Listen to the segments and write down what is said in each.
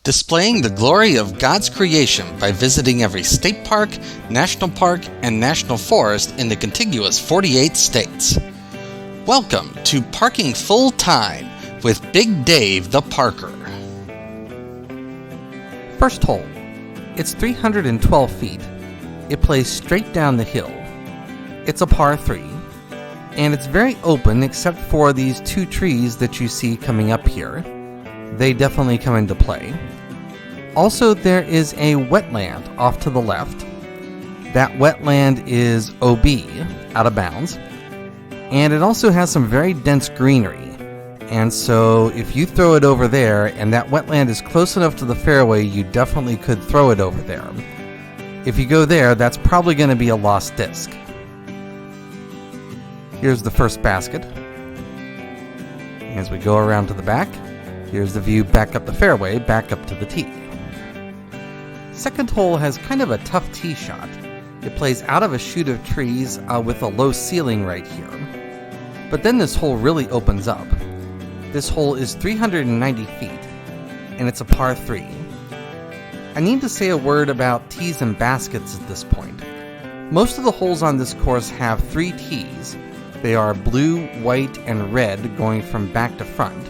displaying the glory of God's creation by visiting every state park, national park, and national forest in the contiguous 48 states. Welcome to Parking Full Time with Big Dave the Parker. First hole. It's 312 feet. It plays straight down the hill. It's a par 3. And it's very open except for these two trees that you see coming up here. They definitely come into play. Also, there is a wetland off to the left. That wetland is OB, out of bounds. And it also has some very dense greenery. And so if you throw it over there and that wetland is close enough to the fairway, you definitely could throw it over there. If you go there, that's probably going to be a lost disc. Here's the first basket. As we go around to the back, here's the view back up the fairway, back up to the tee. Second hole has kind of a tough tee shot. It plays out of a chute of trees with a low ceiling right here. But then this hole really opens up. This hole is 390 feet, and it's a par 3. I need to say a word about tees and baskets at this point. Most of the holes on this course have 3 tees. They are blue, white, and red going from back to front.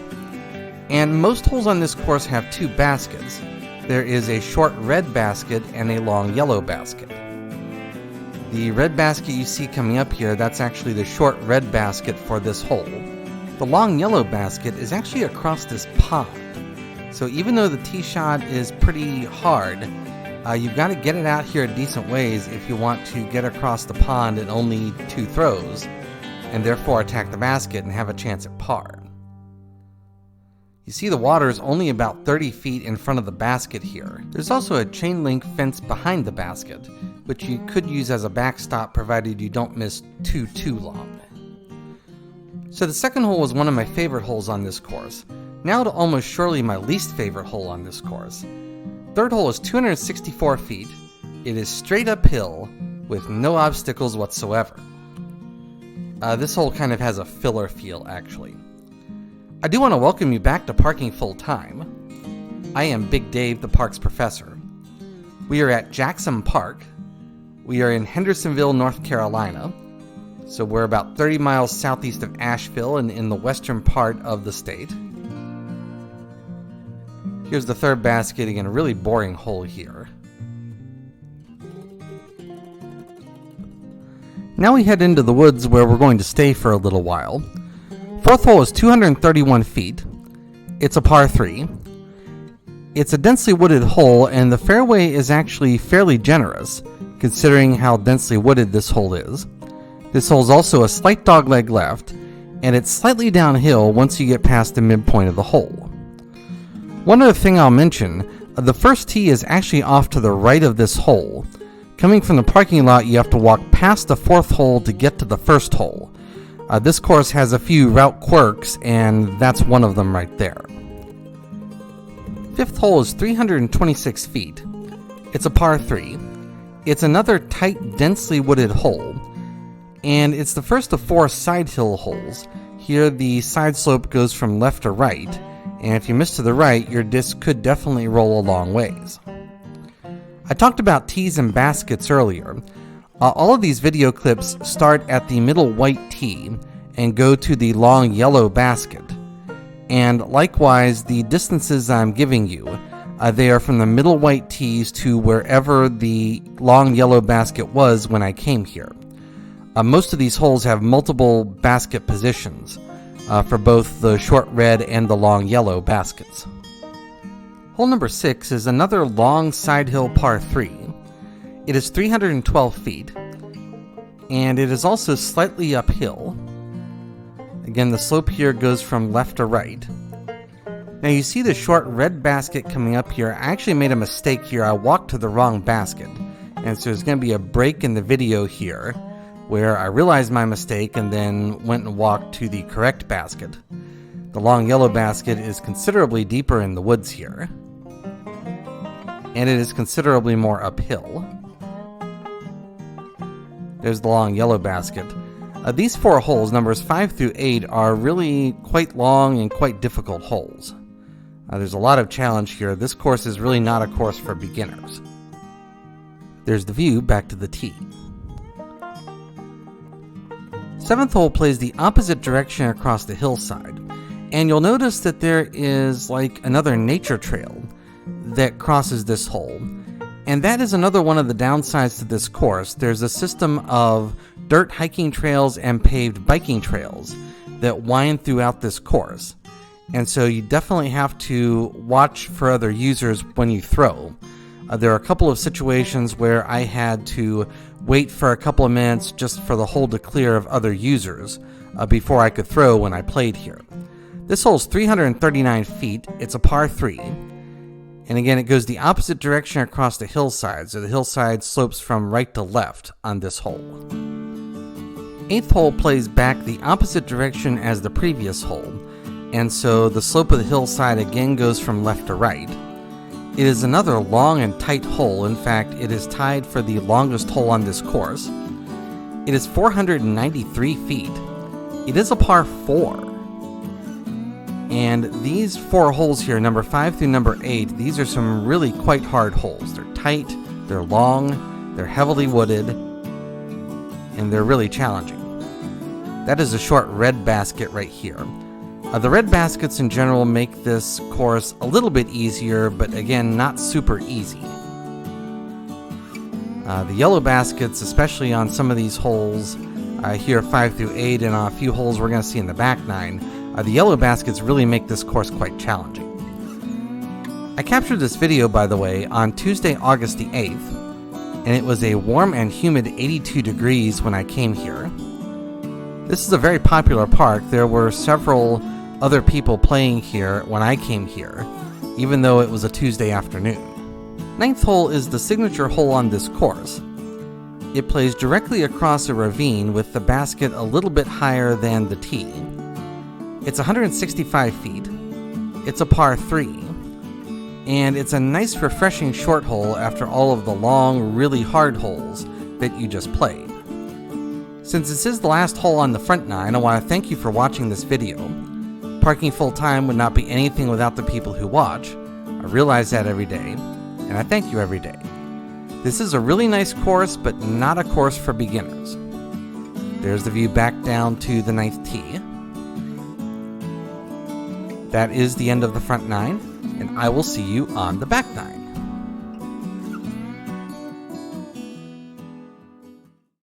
And most holes on this course have 2 baskets. There is a short red basket and a long yellow basket. The red basket you see coming up here, that's actually the short red basket for this hole. The long yellow basket is actually across this pond. So even though the tee shot is pretty hard, you've got to get it out here a decent ways if you want to get across the pond in only 2 throws, and therefore attack the basket and have a chance at par. You see the water is only about 30 feet in front of the basket here. There's also a chain link fence behind the basket, which you could use as a backstop provided you don't miss too long. So the second hole was one of my favorite holes on this course, now to almost surely my least favorite hole on this course. Third hole is 264 feet. It is straight uphill with no obstacles whatsoever. This hole kind of has a filler feel, actually. I do want to welcome you back to Parking Full Time. I am Big Dave, the Parks Professor. We are at Jackson Park. We are in Hendersonville, North Carolina. So we're about 30 miles southeast of Asheville and in the western part of the state. Here's the third basket, again, a really boring hole here. Now we head into the woods where we're going to stay for a little while. Fourth hole is 231 feet. It's a par 3. It's a densely wooded hole, and the fairway is actually fairly generous, considering how densely wooded this hole is. This hole is also a slight dogleg left, and it's slightly downhill once you get past the midpoint of the hole. One other thing I'll mention, the first tee is actually off to the right of this hole. Coming from the parking lot, you have to walk past the fourth hole to get to the first hole. This course has a few route quirks, and that's one of them right there. Fifth hole is 326 feet. It's a par 3. It's another tight, densely wooded hole, and it's the first of 4 side hill holes. Here the side slope goes from left to right, and if you miss to the right, your disc could definitely roll a long ways. I talked about tees and baskets earlier. All of these video clips start at the middle white tee and go to the long yellow basket. And likewise, the distances I'm giving you, they are from the middle white tees to wherever the long yellow basket was when I came here. Most of these holes have multiple basket positions for both the short red and the long yellow baskets. Hole number 6 is another long side hill par 3. It is 312 feet, and it is also slightly uphill. Again, the slope here goes from left to right. Now you see the short red basket coming up here. I actually made a mistake here. I walked to the wrong basket, and so there's going to be a break in the video here where I realized my mistake and then went and walked to the correct basket. The long yellow basket is considerably deeper in the woods here, and it is considerably more uphill. There's the long yellow basket. These 4 holes, numbers 5 through 8, are really quite long and quite difficult holes. There's a lot of challenge here. This course is really not a course for beginners. There's the view back to the tee. 7th hole plays the opposite direction across the hillside, and you'll notice that there is like another nature trail that crosses this hole, and that is another one of the downsides to this course. There's a system of dirt hiking trails and paved biking trails that wind throughout this course, and so you definitely have to watch for other users when you throw. There are a couple of situations where I had to wait for a couple of minutes just for the hole to clear of other users before I could throw when I played here. This hole's 339 feet. It's a par 3. And again, it goes the opposite direction across the hillside, so the hillside slopes from right to left on this hole. 8th hole plays back the opposite direction as the previous hole, and so the slope of the hillside again goes from left to right. It is another long and tight hole. In fact, it is tied for the longest hole on this course. It is 493 feet. It is a par 4. And these 4 holes here, number 5 through number 8, these are some really quite hard holes. They're tight, they're long, they're heavily wooded, and they're really challenging. That is a short red basket right here. The red baskets in general make this course a little bit easier, but again, not super easy. The yellow baskets, especially on some of these holes, here 5 through 8, and on a few holes we're going to see in the back 9, the yellow baskets really make this course quite challenging. I captured this video, by the way, on Tuesday, August the 8th, and it was a warm and humid 82 degrees when I came here. This is a very popular park. There were several other people playing here when I came here, even though it was a Tuesday afternoon. 9th hole is the signature hole on this course. It plays directly across a ravine with the basket a little bit higher than the tee. It's 165 feet. It's a par 3. And it's a nice refreshing short hole after all of the long, really hard holes that you just played. Since this is the last hole on the front 9, I want to thank you for watching this video. Parking full time would not be anything without the people who watch. I realize that every day, and I thank you every day. This is a really nice course, but not a course for beginners. There's the view back down to the 9th tee. That is the end of the front 9, and I will see you on the back 9.